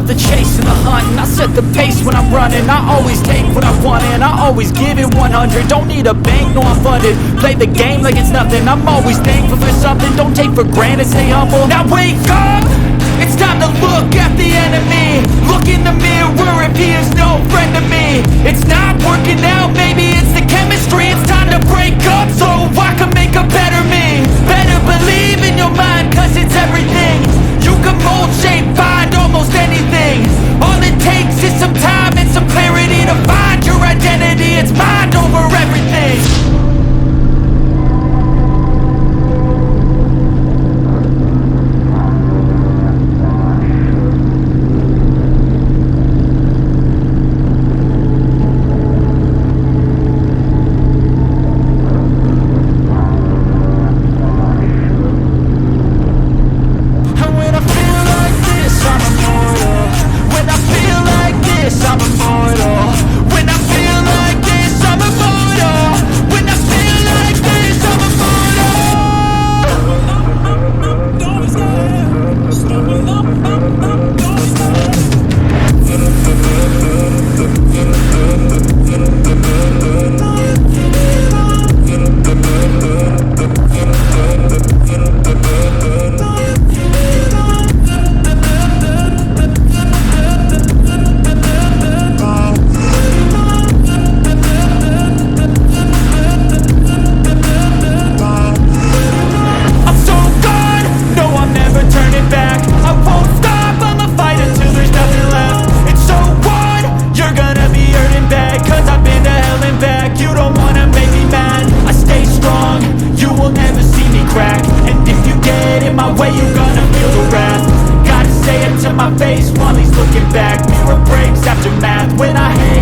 the chase and the hunt, and I set the pace when I'm running. I always take what I want and I always give it 100. Don't need a bank, no I'm funded. Play the game like it's nothing. I'm always thankful for something. Don't take for granted, stay humble. Now wake up! It's time to look at the enemy. Look in the mirror if he is no friend to me. It's not working out, maybe it's the chemistry. It's time to break up so I can make a better me. Better believe in your mind, cause it's everything. You can mold, shape, find almost anything. All it takes is some time and some clarity to find your identity. It's mind over everything. My face while he's looking back. Mirror breaks after math when I hate